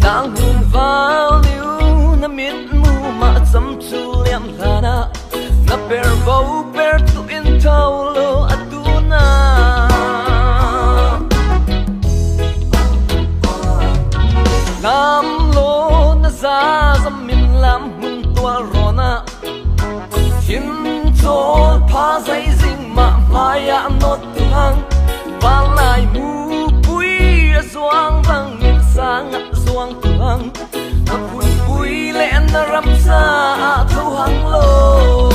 nàng hùn vào liu na mít mu mà chấm chu liam thana na per vô per tu in thâu lo atuna nam lo na za zam min lam hun tua rona hin chol pha zai zing ma maya not hang ba lai mu pui zoang bang in sang zoang tuang a pui pui le na ram sa thâu hang lo